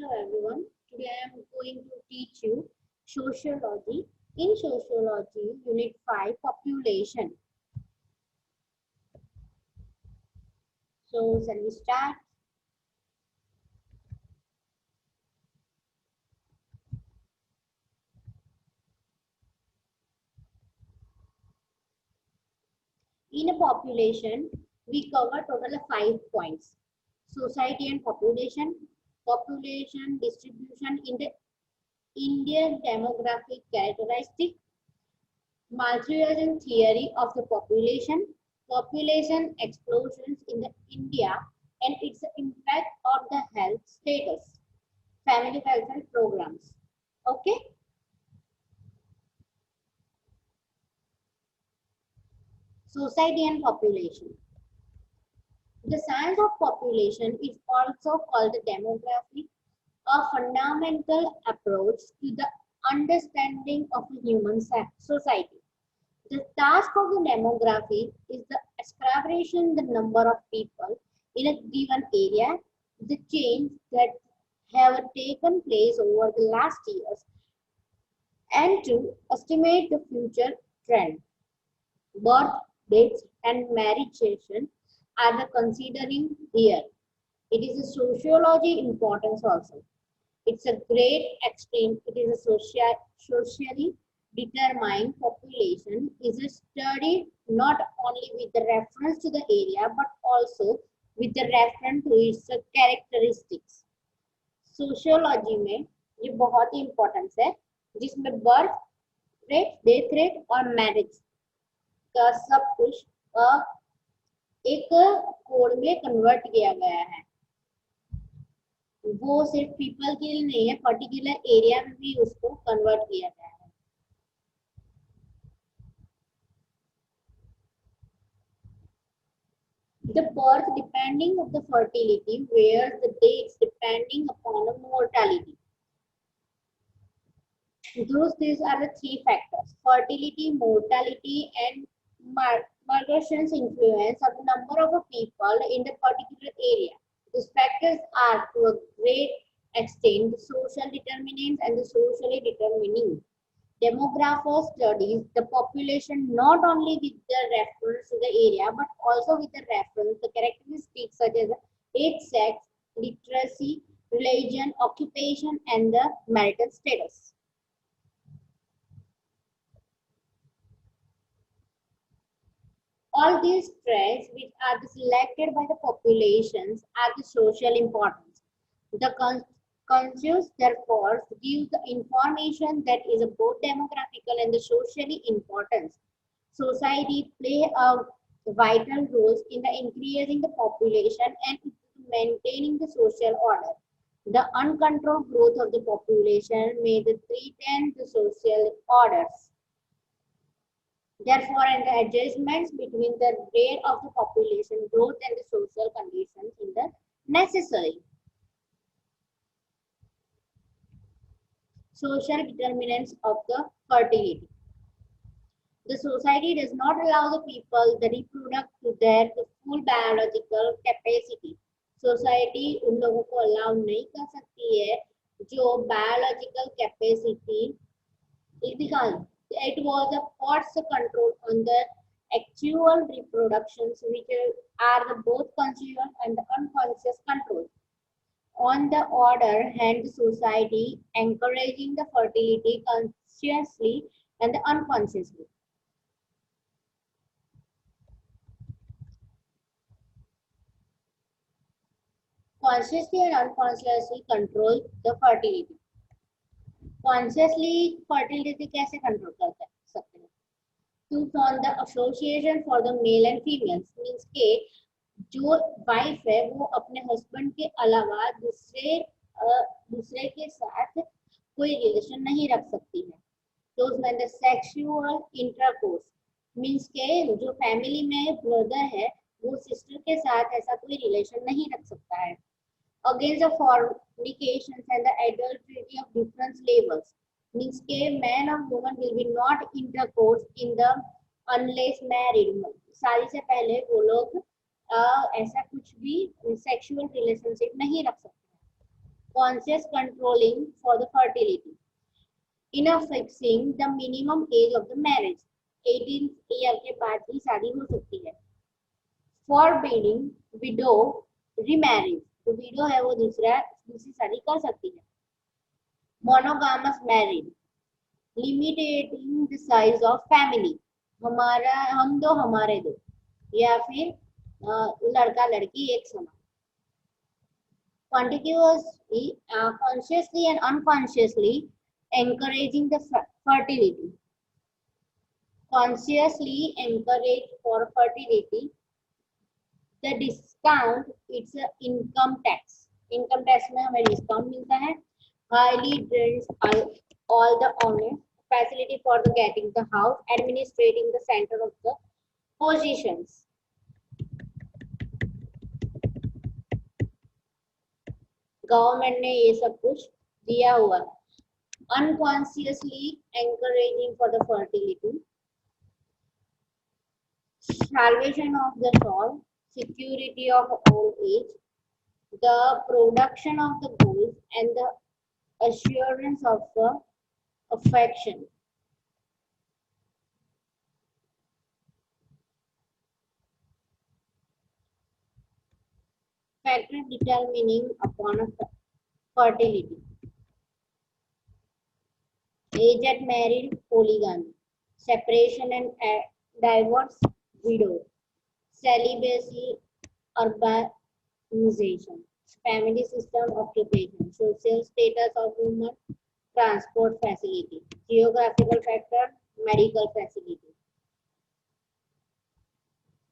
Hello everyone. Today I am going to teach you sociology. In sociology, unit 5 population. So shall we start? In a population, we cover total of 5 points. Society and population, population distribution in the Indian demographic characteristic, Malthusian theory of the population, population explosions in the India and its impact on the health status, family welfare programs. Okay. Society and population. The science of population is also called the demography, a fundamental approach to the understanding of a human society. The task of the demography is the ascribation the number of people in a given area, the change that have taken place over the last years, and to estimate the future trend. Birth, dates, and marriageation are the considering here. It is a sociology importance also. It's a great extreme. It is a socially determined population is a study not only with the reference to the area but also with the reference to its characteristics. Sociology में ये बहुत ही importance है जिसमें birth rate, death rate और marriage का सब कुछ एक कोड में कन्वर्ट किया गया है. वो सिर्फ पीपल के लिए नहीं है, पर्टिकुलर एरिया में भी उसको कन्वर्ट किया गया है. The birth depending of the fertility, whereas the dates depending upon the mortality. These are the three factors: fertility, mortality, and migration's influence of the number of people in the particular area. These factors are to a great extent the social determinants and the socially determining. Demographers studies the population not only with the reference to the area but also with the reference to characteristics such as age, sex, literacy, religion, occupation, and the marital status. All these traits which are selected by the populations are the social importance. The census therefore gives the information that is both demographical and the socially importance. Society play a vital role in the increasing the population and maintaining the social order. The uncontrolled growth of the population may threaten the social orders. Therefore, and the adjustments between the rate of the population growth and the social conditions in the necessary. Social determinants of the fertility. The society does not allow the people the reproduct to their full biological capacity. Society उन लोगों को allow नहीं कर सकती है जो biological capacity दिखाएं. It was a forced control on the actual reproductions which are the both conscious and unconscious control. On the other hand, society encouraging the fertility consciously and unconsciously. Consciously and unconsciously control the fertility. Consciously fertility कैसे control कर सकते हैं? To form the association for the male and females means के जो wife है वो अपने husband के अलावा दूसरे के साथ कोई रिलेशन नहीं रख सकती है. तो उसमें द सेक्सुअल इंटरकोर्स मीन्स के जो फैमिली में ब्रदर है वो सिस्टर के साथ ऐसा कोई रिलेशन नहीं रख सकता है. Against the fornications and the adultery of different levels means के man or woman will be not intercourse in the unless married. शादी से पहले वो लोग ऐसा कुछ भी सेक्सुअल रिलेशनशिप नहीं रख सकते. conscious controlling for the fertility. In a fixing the minimum age of the marriage, 18th year के बाद ही शादी हो सकती है. Forbidding widow remarriage, जो विडो है वो दूसरी शादी कर सकती है. Monogamous marriage, limiting the size of family, हमारा हम दो हमारे दो, या फिर लड़का लड़की एक समान. Contiguously, consciously and unconsciously encouraging the fertility. Consciously encourage for fertility. The discount, it's a income tax. Income tax में हमें discount मिलता है. Highly drains all the owners. Facility for the getting the house, administrating the center of the positions. Government ने ये सब कुछ दिया हुआ है. Unconsciously encouraging for the fertility. Salvation of the soul, security of old age, the production of the goods, and the assurance of the affection. Factor determining upon a fertility. Age at married, polygamy. Separation and divorce, widow. Celibacy, urbanization. Family system, occupation. Social status of women, transport facility. Geographical factor, medical facility.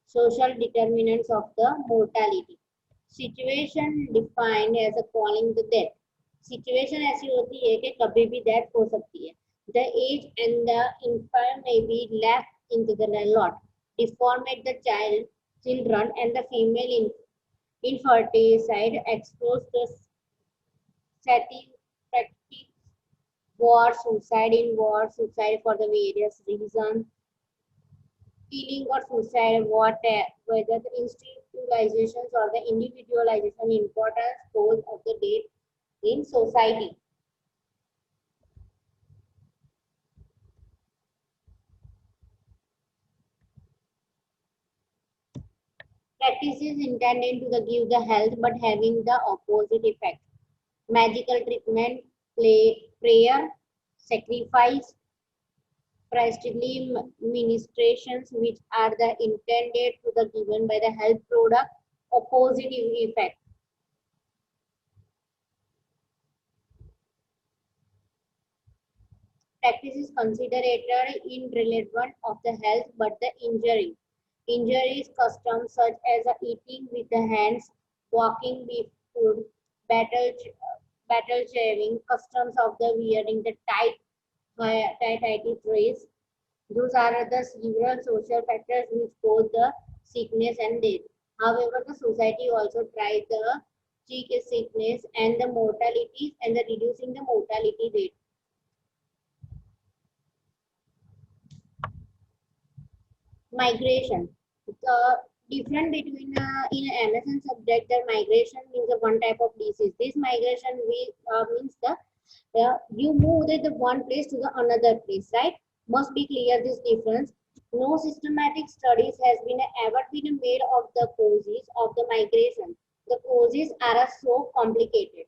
Social determinants of the mortality. Situation defined as a calling the death. Situation ऐसी होती है कि कभी भी death हो सकती है. The age and the infant may be left into the lot. Deformate the children and the female inferticide exposed to practice war, suicide in war, suicide for the various reasons, killing or suicide, whether the institutionalizations or the individualization importance cause of the death in society. Practices intended to give the health but having the opposite effect. Magical treatment, prayer, sacrifice, priestly ministrations which are the intended to the given by the health product, opposite effect. Practice is considered irrelevant of the health but the injury. Injuries customs such as eating with the hands, walking with food, battle shaving, customs of the wearing the tight trays. Those are the several social factors which cause the sickness and death. However, the society also tries the check sickness and the mortality and the reducing the mortality rate. Migration. The difference between in MSN subject, the migration means one type of disease. This migration means you move the one place to the another place, right? Must be clear this difference. No systematic studies has been ever been made of the causes of the migration. The causes are so complicated.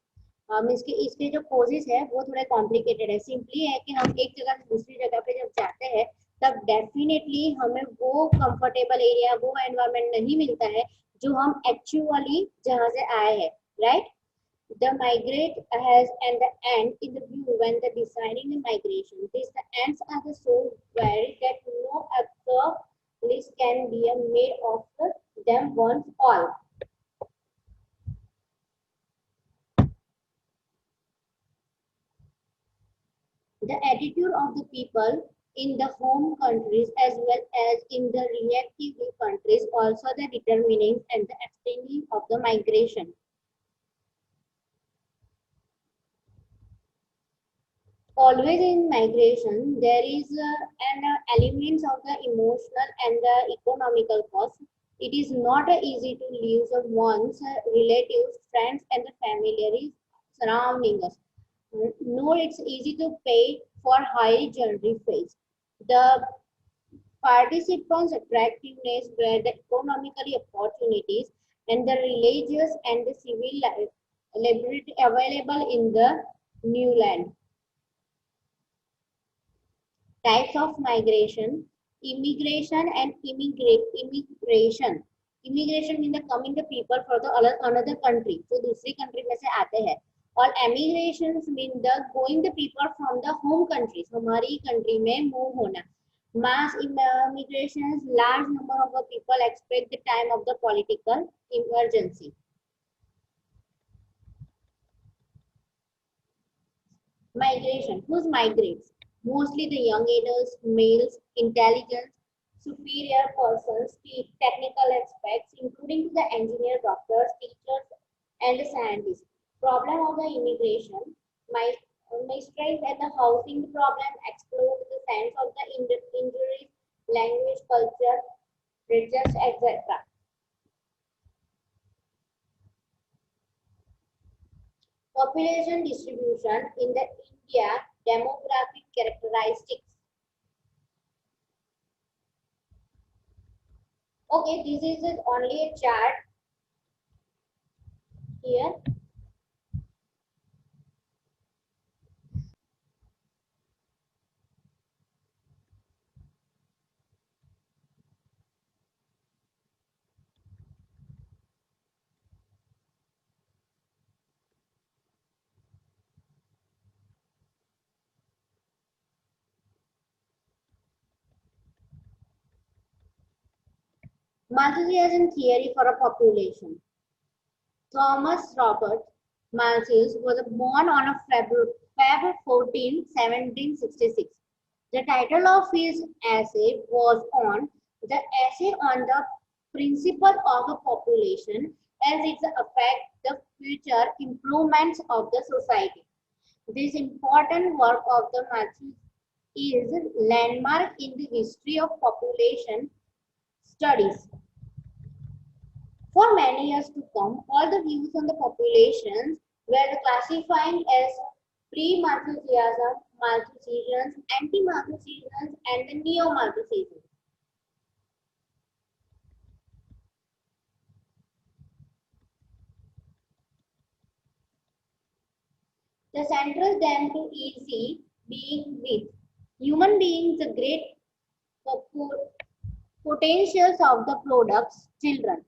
Means कि इसके जो causes है वो थोड़े complicated है. Simply है कि हम एक जगह से दूसरी जगह पे जब जाते हैं तब डेफिनेटली हमें वो कंफर्टेबल एरिया वो एनवायरनमेंट नहीं मिलता है जो हम एक्चुअली जहाँ से आए हैं, right. The migrate has and the end in the view when the deciding the migration. These the ends are the so varied that no other list can be made of them once all. The attitude of the people in the home countries as well as in the reactive countries also the determining and the extending of the migration. Always in migration there is an elements of the emotional and the economical cost. It is not easy to lose one's relatives, friends and the familiaries surrounding us. Nor it's easy to pay for high journey fees. The participants' attractiveness were the economically opportunities and the religious and the civil liberty available in the new land. Types of migration, immigration and immigration. Immigration means the coming the people for the another country. So दूसरी country में से आते हैं. और emigrations mean the going the people from the home countries. हमारी country में move होना. Mass immigrations, large number of the people expect the time of the political emergency. Migration. Who's migrates? Mostly the young adults, males, intelligent, superior persons, technical aspects, including the engineer, doctors, teachers, and the scientists. Problem of the immigration, migrants and the housing problem, explore the sense of the injuries, language, culture, religious, etc. Population distribution in the India demographic characteristics. Okay, this is only a chart here. Malthusian theory for a population. Thomas Robert Malthus was born on a February 14, 1766. The title of his essay was on the essay on the principle of the population as it affects the future improvements of the society. This important work of the Malthus is landmark in the history of population studies. For many years to come, all the views on the populations were classifying as pre-Malthusianism, Malthusians, anti-Malthusians, and the neo-Malthusians. The central them to easy being with human beings, the great potentials of the products, children.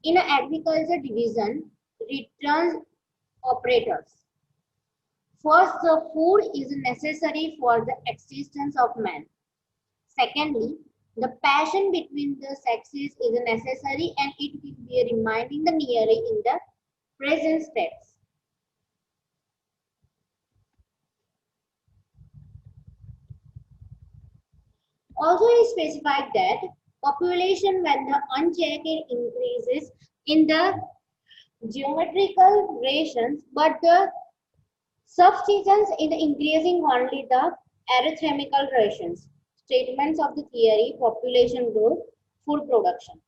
In an agriculture division, returns operators. First, the food is necessary for the existence of man. Secondly, the passion between the sexes is necessary and it will be reminding the nearly in the present states. Also, it specified that population when the unchecked increases in the geometrical rations, but the subsistence is increasing only the arithmetical rations. Statements of the theory, population growth, food production.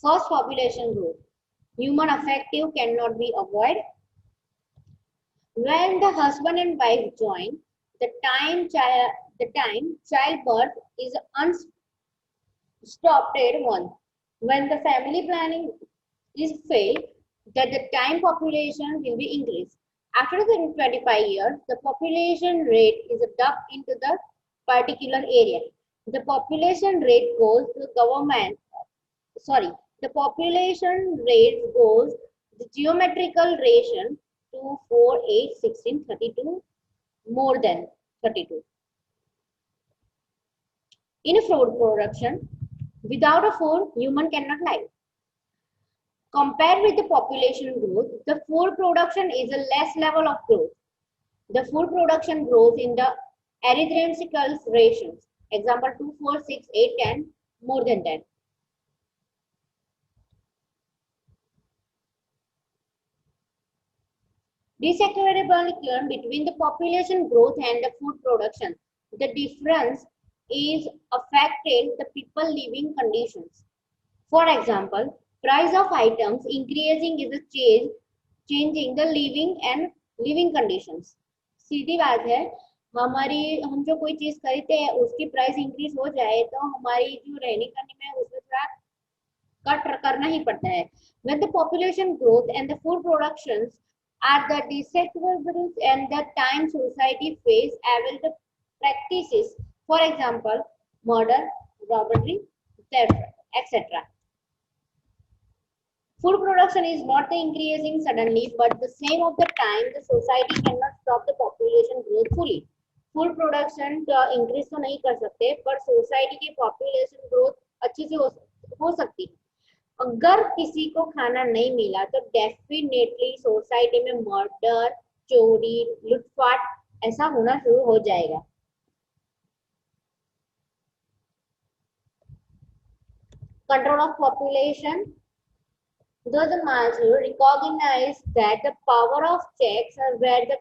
First, population growth. Human affective cannot be avoided. When the husband and wife join, the time childbirth is unstopped one. When the family planning is failed, that the time population will be increased. After the 25 years, the population rate is dubbed into the particular area. The population rate goes to government. The population rate goes the geometrical ration to 4, 8, 16, 32, more than 32. In a food production, without a food, human cannot live. Compared with the population growth, the food production is a less level of growth. The food production grows in the arithmetical rations. Example 2, 4, 6, 8, 10, more than 10. Disequilibrium between the population growth and the food production. The difference is affected the people living conditions. For example, Price of items increasing is a changing the living conditions. सीधी बात है, हम जो कोई चीज खरीदते हैं उसकी price increase हो जाए तो हमारी जो रहने करने में उसमें थोड़ा कट करना ही पड़ता है. When the population growth and the food productions are the disadvantages and the time society face available practices, for example, murder, robbery, theft, etc. Food production is not increasing suddenly, but the same of the time the society cannot stop the population growth fully. Food production increase तो नहीं कर सकते पर society की population growth अच्छे से हो सकती है. अगर किसी को खाना नहीं मिला तो डेफिनेटली सोसाइटी में मर्डर, चोरी, लूटपाट ऐसा होना शुरू हो जाएगा. Control of population. Though the Maslow recognized that the power of checks were the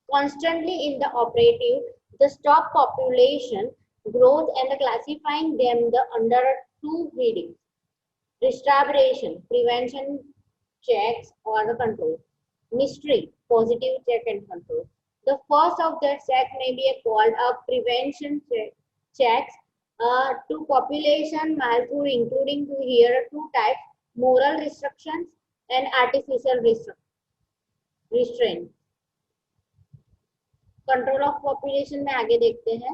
constantly in the operative, the stop population growth and the classifying them the under two headings: restoration, prevention checks or the control; mystery, positive check and control. The first of the check may be called a prevention checks to population Maslow including here two types: moral restrictions and artificial restraint. Control of population में आगे देखते हैं.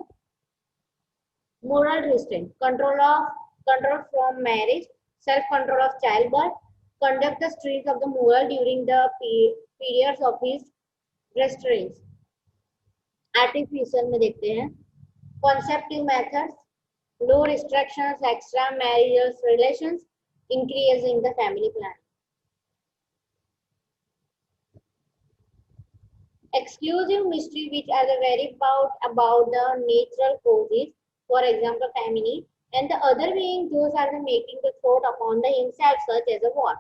Moral restraint, control from marriage, self control of child birth, conduct the street of the moral during the periods of his restraints. Artificial में देखते हैं. Conceptive methods, low restrictions, extra marriage relations, increasing the family plan. Exclusive mystery, which are the very about the natural causes, for example famine, and the other being those are the making the thought upon the himself, such as a war.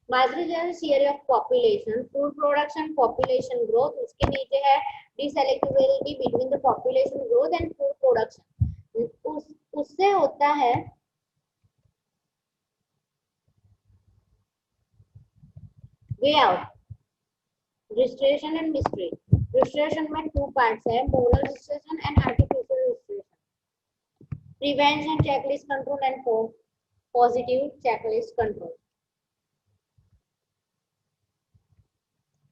Maslow's theory of population, food production, population growth. उसके नीचे है deselectability between the population growth and food production. उससे होता है way out. Restriction and mystery. Restriction में two parts है, moral restriction and artificial restriction. Prevention checklist control and positive checklist control.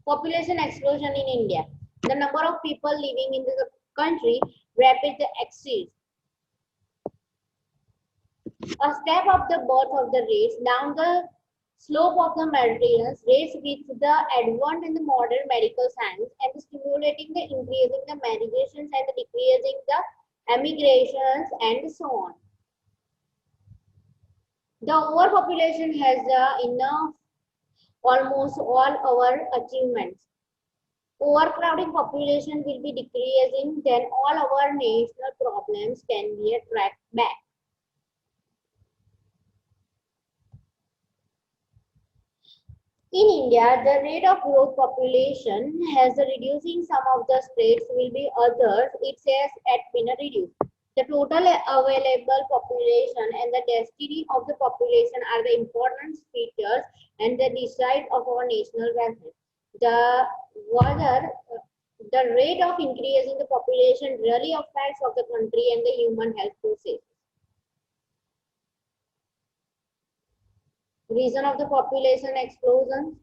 Population explosion in India. The number of people living in the country rapidly exceeds a step of the birth of the race down the slope of the Mediterranean race with the advent in the modern medical science and stimulating the increasing the migrations and the decreasing the emigrations and so on. The overpopulation has enough almost all our achievements. Overcrowding population will be decreasing, then all our national problems can be tracked back. In India, the rate of growth population has reducing. Some of the states will be others. It says at been reduced. The total available population and the destiny of the population are the important features and the decide of our national welfare. The rate of increasing the population really affects of the country and the human health process. Reason of the population explosion: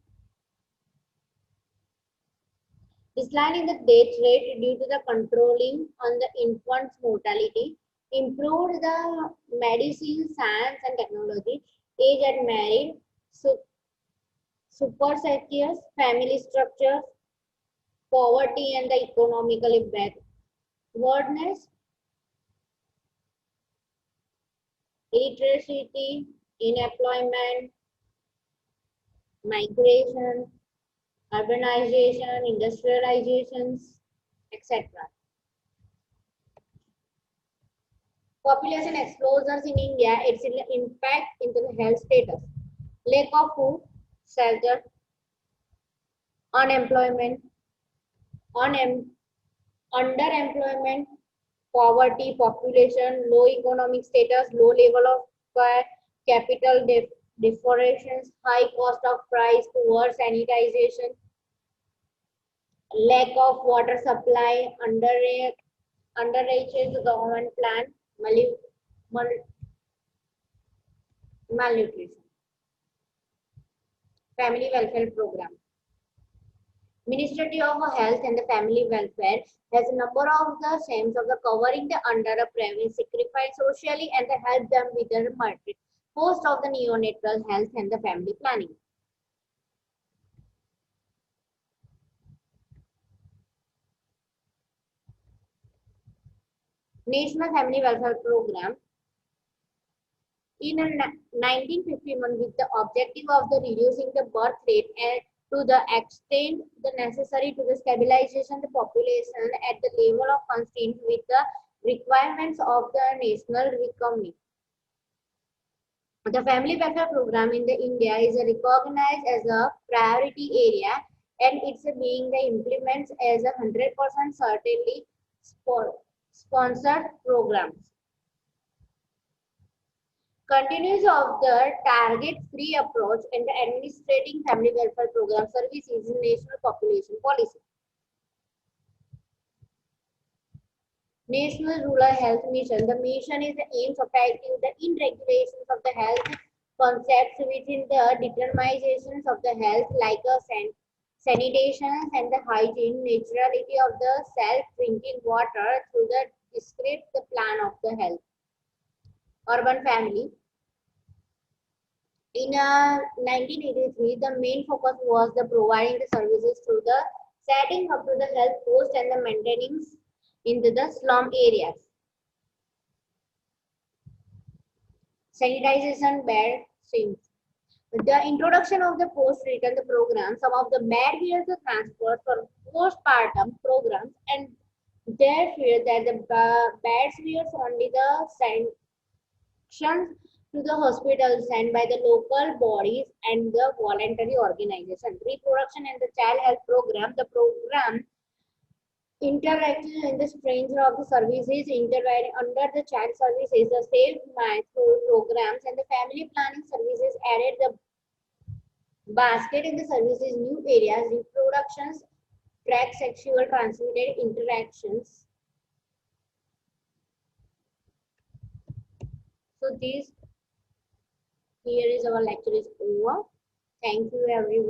decline in the death rate due to the controlling on the infant's mortality, improved the medicine, science and technology, age at married, superstitious family structures, poverty and the economically backwardness, illiteracy, unemployment, migration, urbanization, industrializations, etc. Population explosions in India, its impact into the health status: lack of food, shelter, unemployment, underemployment, poverty, population, low economic status, low level of capital deforations, high cost of price, poor sanitization, lack of water supply, underreaches government plan, mal- malnutrition. Family welfare program. Ministry of Health and the Family Welfare has a number of the aims of the covering the underprivileged, sacrifice socially and the help them with the post of the neonatal health and the family planning. National Family Welfare Program in 1951 with the objective of the reducing the birth rate and to the extent the necessary to the stabilization the population at the level of constant with the requirements of the national economy. The family welfare program in the India is recognized as a priority area and it's being the implements as a 100% certainly sponsored programs. Continues of the target-free approach in the administrating family welfare program services in national population policy. National Rural Health Mission. The mission is the aims of tightening the in regulations of the health concepts within the determinations of the health like a sanitation and the hygiene, naturality of the self-drinking water through the describe the plan of the health. Urban family. In 1983, the main focus was the providing the services through the setting up to the health post and the maintaining into the slum areas. Sanitization bed streams. The introduction of the post-return program, some of the bad fears the transfers for postpartum programs and their fear that the bad fears only the sanctions to the hospitals and by the local bodies and the voluntary organization. Reproduction and the child health program, the program interacting in the stranger of the services interviewing under the child services, the safe mind programs and the family planning services added the basket in the services new areas, reproductions, track sexual transmitted interactions. So this here is our lecture is over. Thank you everyone.